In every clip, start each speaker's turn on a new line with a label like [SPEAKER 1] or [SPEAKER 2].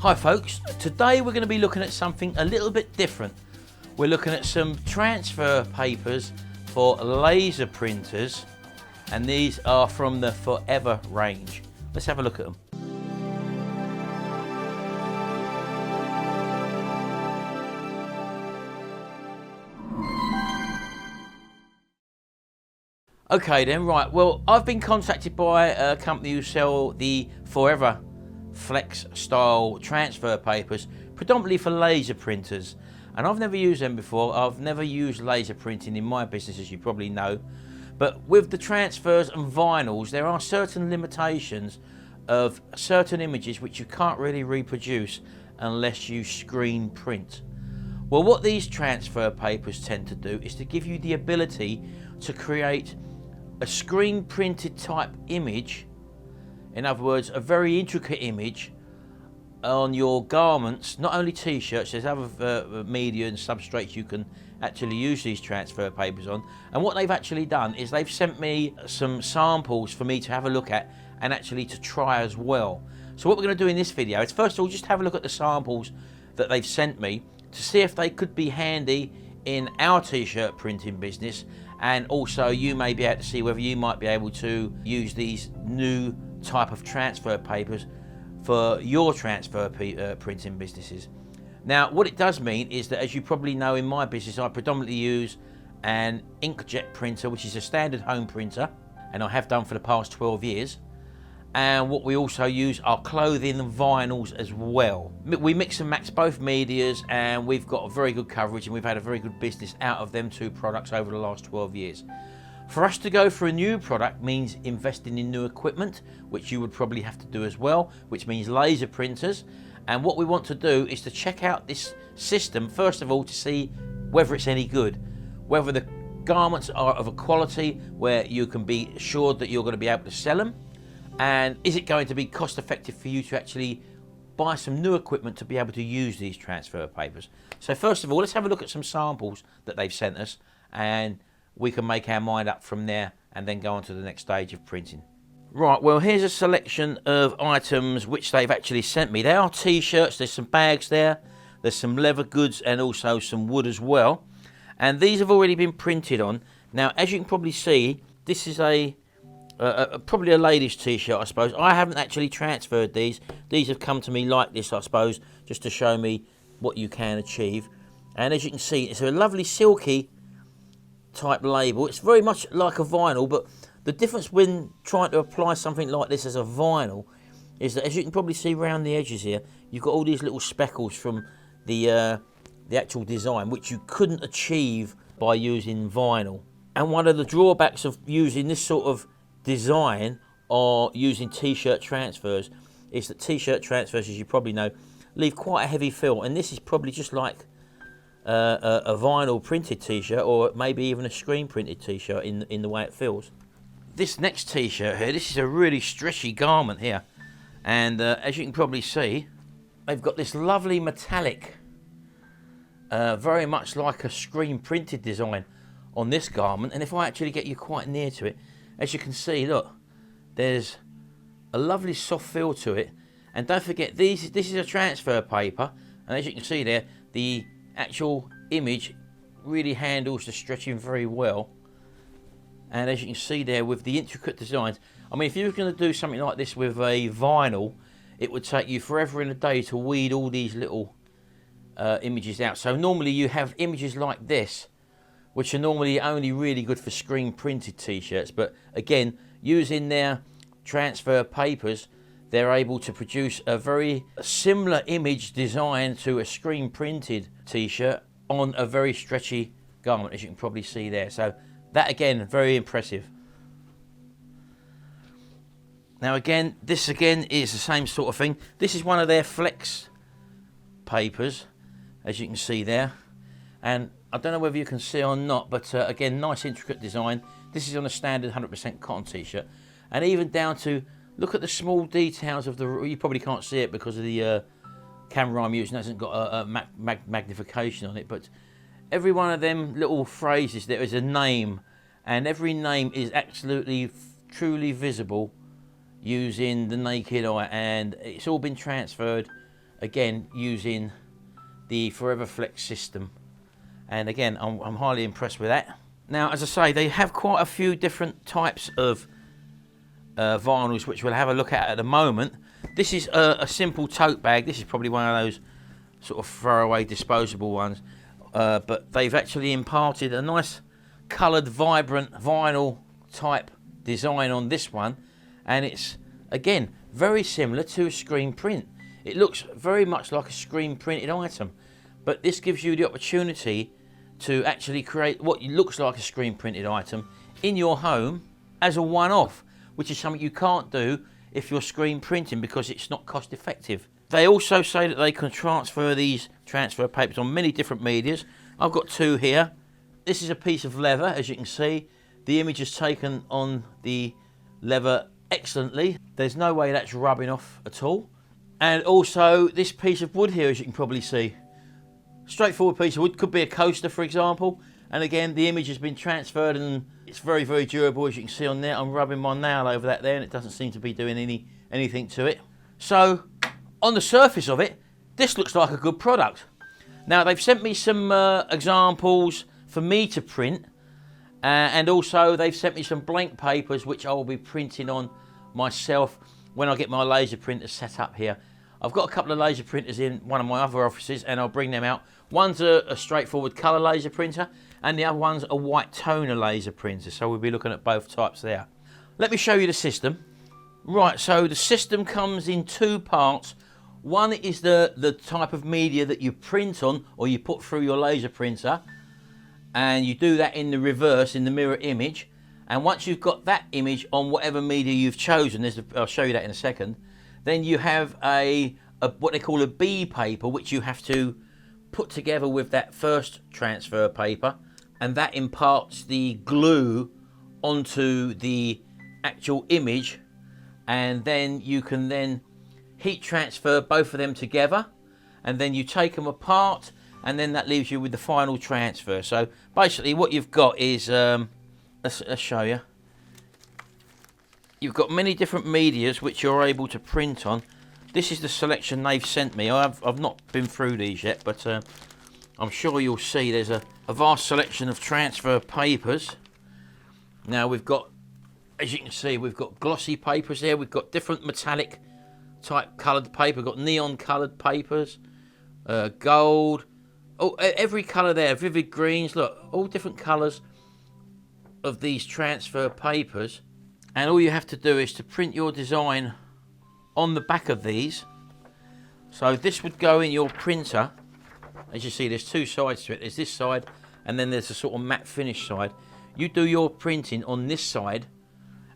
[SPEAKER 1] Hi folks, today we're going to be looking at something a little bit different. We're looking at some transfer papers for laser printers, and these are from the Forever range. Let's have a look at them. Okay then, right, well, I've been contacted by a company who sell the Forever Flex style transfer papers, predominantly for laser printers, and I've never used them before. I've never used laser printing in my business, as you probably know, but with the transfers and vinyls there are certain limitations of certain images which you can't really reproduce unless you screen print. Well, what these transfer papers tend to do is to give you the ability to create a screen printed type image. In other words, a very intricate image on your garments, not only t-shirts, there's other media and substrates you can actually use these transfer papers on. And what they've actually done is they've sent me some samples for me to have a look at and actually to try as well. So what we're going to do in this video is first of all just have a look at the samples that they've sent me to see if they could be handy in our t-shirt printing business, and also you may be able to see whether you might be able to use these new type of transfer papers for your transfer printing businesses. Now what it does mean is that, as you probably know, in my business I predominantly use an inkjet printer, which is a standard home printer, and I have done for the past 12 years. And what we also use are clothing and vinyls as well. We mix and match both medias, and we've got a very good coverage, and we've had a very good business out of them two products over the last 12 years. For us to go for a new product means investing in new equipment, which you would probably have to do as well, which means laser printers. And what we want to do is to check out this system, first of all, to see whether it's any good, whether the garments are of a quality where you can be assured that you're going to be able to sell them, and is it going to be cost effective for you to actually buy some new equipment to be able to use these transfer papers. So first of all, let's have a look at some samples that they've sent us, and we can make our mind up from there and then go on to the next stage of printing. Right, well, here's a selection of items which they've actually sent me. There are t-shirts, there's some bags there, there's some leather goods, and also some wood as well. And these have already been printed on. Now, as you can probably see, this is probably a lady's t-shirt, I suppose. I haven't actually transferred these. These have come to me like this, I suppose, just to show me what you can achieve. And as you can see, it's a lovely silky type label. It's very much like a vinyl, but the difference when trying to apply something like this as a vinyl is that, as you can probably see around the edges here, you've got all these little speckles from the actual design, which you couldn't achieve by using vinyl. And one of the drawbacks of using this sort of design or using t-shirt transfers is that t-shirt transfers, as you probably know, leave quite a heavy feel, and this is probably just like a vinyl printed t-shirt, or maybe even a screen printed t-shirt in the way it feels. This next t-shirt here, this is a really stretchy garment here, and as you can probably see, they've got this lovely metallic, very much like a screen printed design on this garment. And if I actually get you quite near to it, as you can see, look, there's a lovely soft feel to it. And don't forget, this is a transfer paper, and as you can see there, the actual image really handles the stretching very well. And as you can see there, with the intricate designs, I mean, if you were going to do something like this with a vinyl, it would take you forever and a day to weed all these little images out. So normally you have images like this, which are normally only really good for screen printed t-shirts, but again, using their transfer papers, they're able to produce a very similar image design to a screen printed t-shirt on a very stretchy garment, as you can probably see there. So that, again, very impressive. Now again, this again is the same sort of thing. This is one of their flex papers, as you can see there, and I don't know whether you can see or not, but again, nice intricate design. This is on a standard 100% cotton t-shirt, and even down to, look at the small details of the, you probably can't see it because of the camera I'm using hasn't got a magnification on it, but every one of them little phrases, there is a name, and every name is absolutely truly visible using the naked eye, and it's all been transferred again using the Forever Flex system. And again, I'm highly impressed with that. Now, as I say, they have quite a few different types of vinyls, which we'll have a look at the moment. This is a simple tote bag. This is probably one of those sort of throwaway disposable ones. But they've actually imparted a nice coloured, vibrant vinyl type design on this one. And it's, again, very similar to a screen print. It looks very much like a screen printed item. But this gives you the opportunity to actually create what looks like a screen printed item in your home as a one-off, which is something you can't do if you're screen printing because it's not cost effective. They also say that they can transfer these transfer papers on many different medias. I've got two here. This is a piece of leather, as you can see. The image is taken on the leather excellently. There's no way that's rubbing off at all. And also this piece of wood here, as you can probably see. Straightforward piece of wood, could be a coaster for example, and again the image has been transferred and it's very, very durable, as you can see on there. I'm rubbing my nail over that there and it doesn't seem to be doing anything to it. So on the surface of it, this looks like a good product. Now they've sent me some examples for me to print, and also they've sent me some blank papers which I will be printing on myself when I get my laser printer set up here. I've got a couple of laser printers in one of my other offices and I'll bring them out. One's a straightforward colour laser printer and the other one's a white toner laser printer, so we'll be looking at both types there. Let me show you the system. Right, so the system comes in two parts. One is the type of media that you print on or you put through your laser printer, and you do that in the reverse, in the mirror image. And once you've got that image on whatever media you've chosen, I'll show you that in a second, then you have a what they call a B paper, which you have to put together with that first transfer paper, and that imparts the glue onto the actual image, and then you can then heat transfer both of them together, and then you take them apart, and then that leaves you with the final transfer. So basically what you've got is, let's show you. You've got many different medias which you're able to print on. This is the selection they've sent me. I've not been through these yet, but I'm sure you'll see there's a vast selection of transfer papers. Now we've got, as you can see, we've got glossy papers there. We've got different metallic type coloured paper. We've got neon coloured papers, gold, every colour there, vivid greens. Look, all different colours of these transfer papers. And all you have to do is to print your design on the back of these. So this would go in your printer. As you see, there's two sides to it. There's this side and then there's a sort of matte finish side. You do your printing on this side,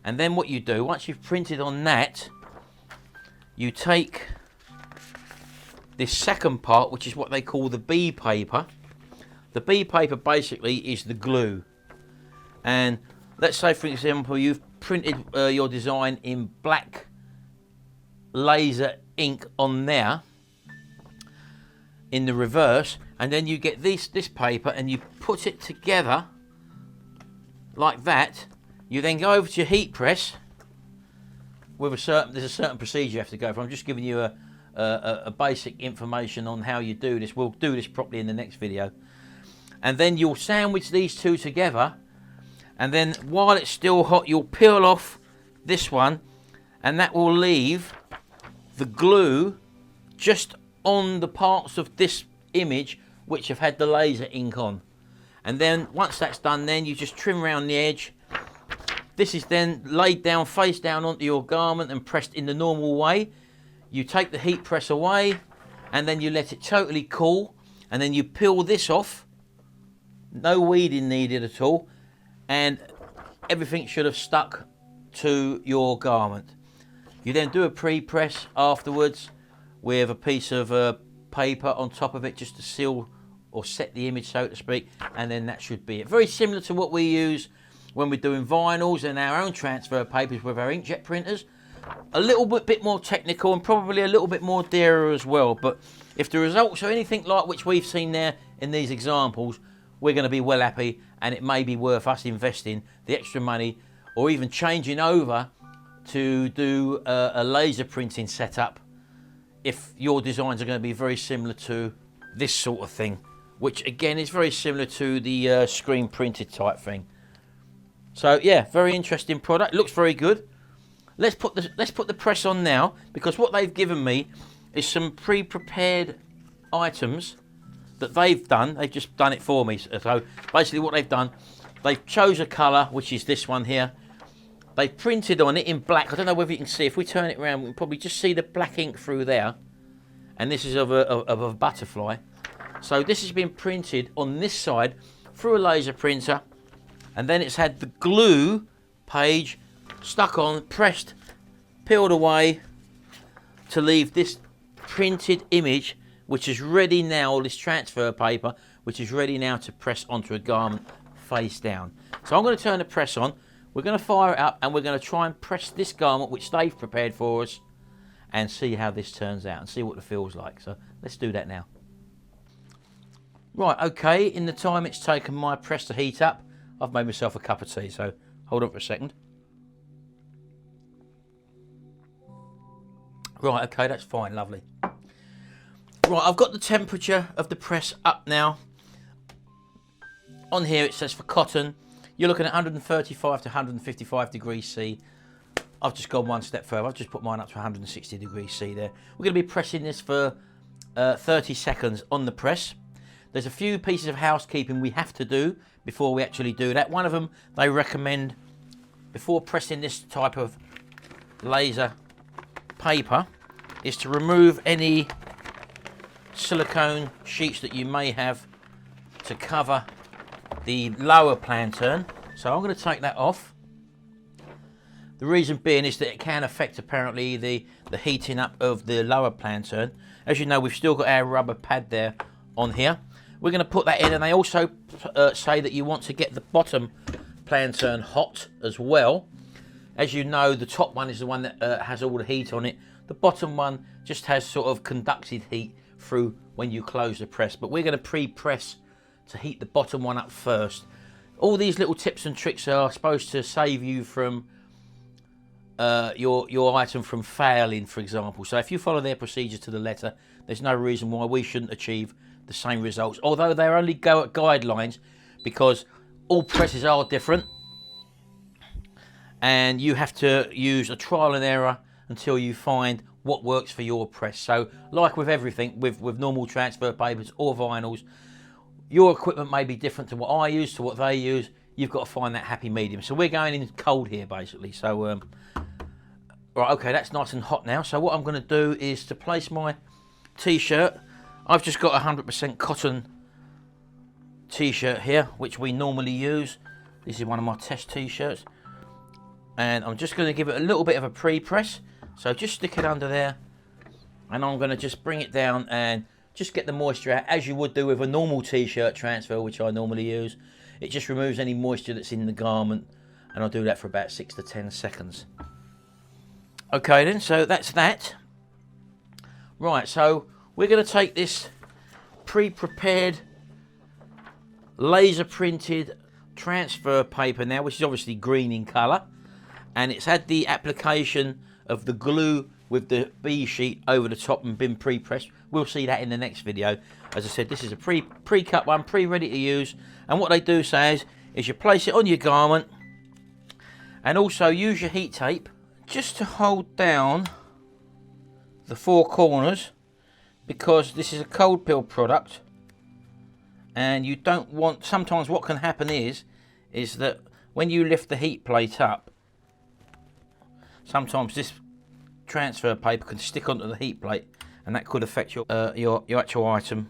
[SPEAKER 1] and then what you do, once you've printed on that, you take this second part, which is what they call the B paper. The B paper basically is the glue. And let's say, for example, you've printed your design in black laser ink on there in the reverse, and then you get this paper and you put it together like that. You then go over to your heat press with there's a certain procedure you have to go for. I'm just giving you a basic information on how you do this. We'll do this properly in the next video. And then you'll sandwich these two together, and then while it's still hot you'll peel off this one, and that will leave the glue just on the parts of this image which have had the laser ink on. And then once that's done, then you just trim around the edge. This is then laid down face down onto your garment and pressed in the normal way. You take the heat press away and then you let it totally cool, and then you peel this off. No weeding needed at all, and everything should have stuck to your garment. You then do a pre-press afterwards with a piece of paper on top of it just to seal or set the image, so to speak, and then that should be it. Very similar to what we use when we're doing vinyls and our own transfer papers with our inkjet printers. A little bit more technical and probably a little bit more dearer as well, but if the results are anything like which we've seen there in these examples, we're going to be well happy, and it may be worth us investing the extra money or even changing over to do a laser printing setup if your designs are going to be very similar to this sort of thing, which again is very similar to the screen printed type thing. So yeah, very interesting product. Looks very good. Let's put the press on now, because what they've given me is some pre-prepared items that they've done. They've just done it for me. So basically what they've done, they've chose a colour, which is this one here. They've printed on it in black. I don't know whether you can see. If we turn it around, we can probably just see the black ink through there. And this is of a butterfly. So this has been printed on this side through a laser printer. And then it's had the glue page stuck on, pressed, peeled away to leave this printed image, which is ready now, this transfer paper, which is ready now to press onto a garment face down. So I'm going to turn the press on. We're going to fire it up and we're going to try and press this garment which they've prepared for us and see how this turns out and see what it feels like. So let's do that now. Right, okay, in the time it's taken my press to heat up, I've made myself a cup of tea, so hold on for a second. Right, okay, that's fine, lovely. Right, I've got the temperature of the press up now. On here it says for cotton, you're looking at 135 to 155 degrees C. I've just gone one step further. I've just put mine up to 160 degrees C there. We're going to be pressing this for 30 seconds on the press. There's a few pieces of housekeeping we have to do before we actually do that. One of them, they recommend, before pressing this type of laser paper, is to remove any silicone sheets that you may have to cover the lower plantern. So I'm going to take that off. The reason being is that it can affect apparently the heating up of the lower plantern. As you know, we've still got our rubber pad there on here. We're going to put that in, and they also say that you want to get the bottom plantern hot as well. As you know, the top one is the one that has all the heat on it. The bottom one just has sort of conducted heat through when you close the press. But we're going to pre-press to heat the bottom one up first. All these little tips and tricks are supposed to save you from your item from failing, for example. So if you follow their procedure to the letter, there's no reason why we shouldn't achieve the same results, although they're only guidelines, because all presses are different and you have to use a trial and error until you find what works for your press. So like with everything, with normal transfer papers or vinyls, your equipment may be different to what I use, to what they use. You've got to find that happy medium. So we're going in cold here basically. So right, okay, that's nice and hot now. So what I'm going to do is to place my t-shirt. I've just got a 100% cotton t-shirt here, which we normally use. This is one of my test t-shirts. And I'm just going to give it a little bit of a pre-press. So just stick it under there. And I'm going to just bring it down and just get the moisture out, as you would do with a normal t-shirt transfer, which I normally use. It just removes any moisture that's in the garment. And I'll do that for about 6 to 10 seconds. Okay then, so that's that. Right, so we're going to take this pre-prepared laser printed transfer paper now, which is obviously green in colour, and it's had the application of the glue with the B sheet over the top and been pre-pressed. We'll see that in the next video. As I said, this is a pre-cut one, pre-ready to use, and what they do say is you place it on your garment and also use your heat tape just to hold down the four corners, because this is a cold peel product and you don't want, sometimes what can happen is that when you lift the heat plate up, sometimes this transfer paper can stick onto the heat plate and that could affect your actual item.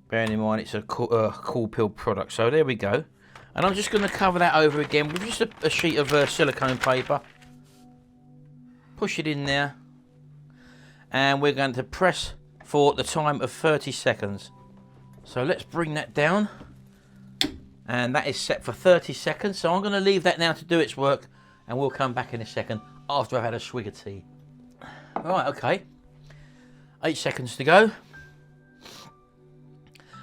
[SPEAKER 1] Bearing in mind it's a cool peel product. So there we go. And I'm just going to cover that over again with just a sheet of silicone paper. Push it in there. And we're going to press for the time of 30 seconds. So let's bring that down. And that is set for 30 seconds. So I'm going to leave that now to do its work. And we'll come back in a second after I've had a swig of tea. Right, okay. 8 seconds to go.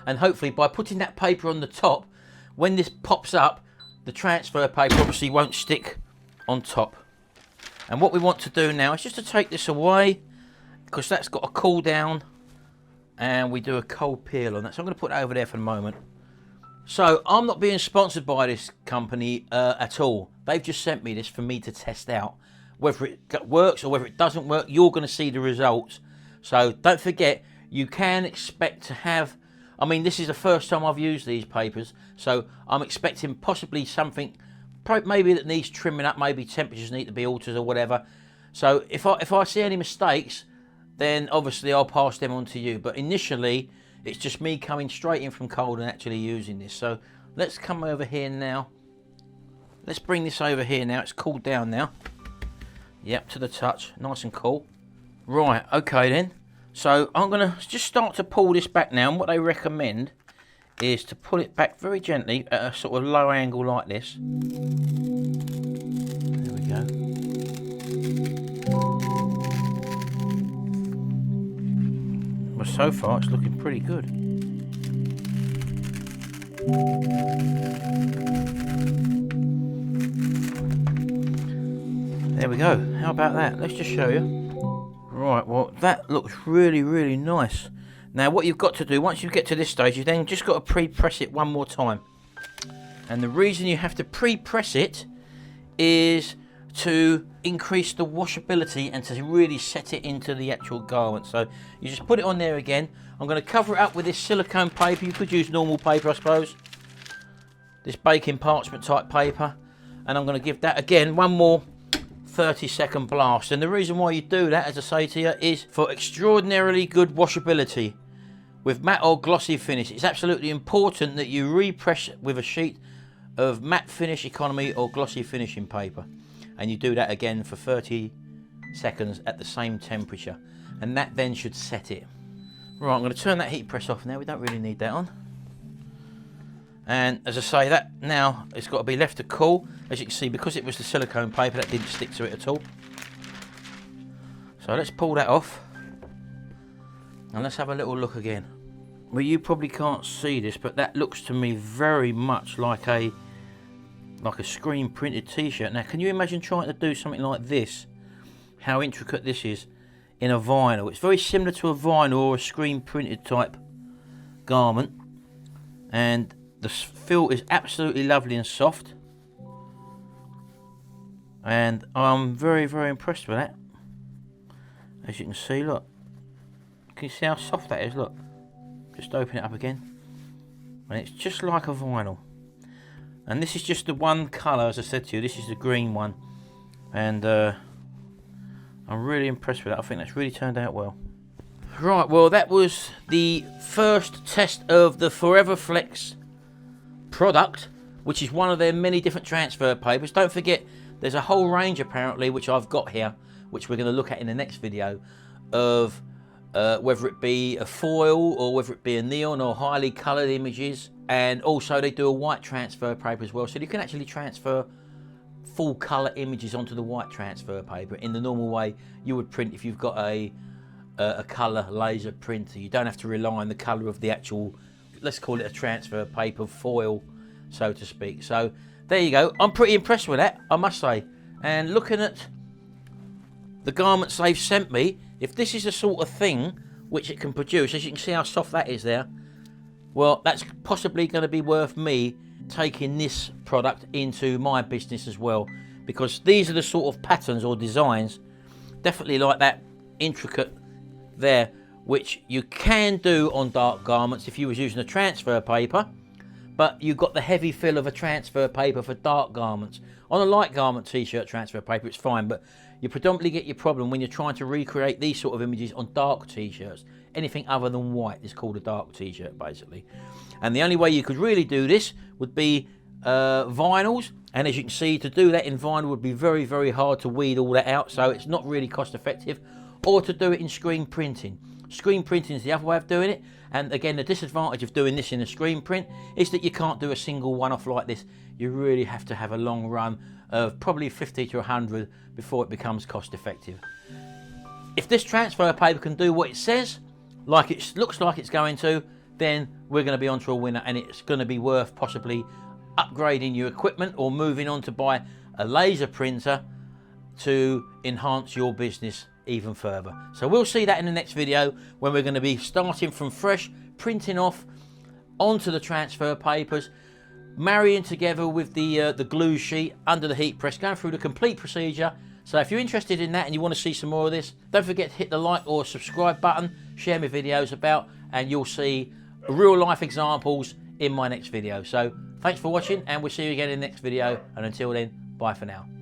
[SPEAKER 1] And hopefully by putting that paper on the top, when this pops up, the transfer paper obviously won't stick on top. And what we want to do now is just to take this away because that's got a cool down, and we do a cold peel on that. So I'm going to put that over there for the moment. So I'm not being sponsored by this company at all. They've just sent me this for me to test out. Whether it works or whether it doesn't work, you're going to see the results. So don't forget, you can expect to have, I mean, this is the first time I've used these papers, so I'm expecting possibly something, maybe that needs trimming up, maybe temperatures need to be altered or whatever. So if I see any mistakes, then obviously I'll pass them on to you. But initially, it's just me coming straight in from cold and actually using this. So let's come over here now. Let's bring this over here now. It's cooled down now. Yep, to the touch, nice and cool. Right, okay then. So I'm gonna just start to pull this back now, and what they recommend is to pull it back very gently at a sort of low angle like this. There we go. Well, so far it's looking pretty good. There we go. How about that? Let's just show you. Right, well, that looks really, really nice. Now, what you've got to do, once you get to this stage, you've then just got to pre-press it one more time. And the reason you have to pre-press it is to increase the washability and to really set it into the actual garment. So you just put it on there again. I'm going to cover it up with this silicone paper. You could use normal paper, I suppose. This baking parchment type paper. And I'm going to give that, again, one more 30-second blast. And the reason why you do that, as I say to you, is for extraordinarily good washability with matte or glossy finish. It's absolutely important that you repress with a sheet of matte finish economy or glossy finishing paper, and you do that again for 30 seconds at the same temperature, and that then should set it. Right, I'm going to turn that heat press off now. We don't really need that on. And as I say, that now it's got to be left to cool. As you can see, because it was the silicone paper, that didn't stick to it at all. So let's pull that off and let's have a little look again. Well, you probably can't see this, but that looks to me very much like a screen printed t-shirt. Now, can you imagine trying to do something like this? How intricate this is in a vinyl. It's very similar to a vinyl or a screen printed type garment, and the feel is absolutely lovely and soft, and I'm very, very impressed with that. As you can see, look. Can you see how soft that is? Look. Just open it up again. And it's just like a vinyl. And this is just the one colour, as I said to you. This is the green one. And I'm really impressed with that. I think that's really turned out well. Right, well, that was the first test of the Forever Flex product, which is one of their many different transfer papers. Don't forget, there's a whole range apparently which I've got here, which we're going to look at in the next video, of whether it be a foil or whether it be a neon or highly coloured images. And also they do a white transfer paper as well, so you can actually transfer full colour images onto the white transfer paper in the normal way you would print if you've got a colour laser printer. You don't have to rely on the colour of the actual, let's call it a transfer paper foil, so to speak. So there you go. I'm pretty impressed with that, I must say. And looking at the garments they've sent me, if this is the sort of thing which it can produce, as you can see how soft that is there, well, that's possibly going to be worth me taking this product into my business as well, because these are the sort of patterns or designs, definitely like that intricate there, which you can do on dark garments if you was using a transfer paper, but you've got the heavy feel of a transfer paper for dark garments. On a light garment t-shirt transfer paper, it's fine, but you predominantly get your problem when you're trying to recreate these sort of images on dark t-shirts. Anything other than white is called a dark t-shirt, basically. And the only way you could really do this would be vinyls, and as you can see, to do that in vinyl would be very, very hard to weed all that out, so it's not really cost effective. Or to do it in screen printing. Screen printing is the other way of doing it, and again, the disadvantage of doing this in a screen print is that you can't do a single one-off like this. You really have to have a long run of probably 50 to 100 before it becomes cost effective. If this transfer paper can do what it says, like it looks like it's going to, then we're going to be onto a winner, and it's going to be worth possibly upgrading your equipment or moving on to buy a laser printer to enhance your business even further. So we'll see that in the next video, when we're going to be starting from fresh, printing off onto the transfer papers, marrying together with the glue sheet under the heat press, going through the complete procedure. So if you're interested in that and you want to see some more of this, don't forget to hit the like or subscribe button, share my videos about, and you'll see real life examples in my next video. So thanks for watching, and we'll see you again in the next video, and until then, bye for now.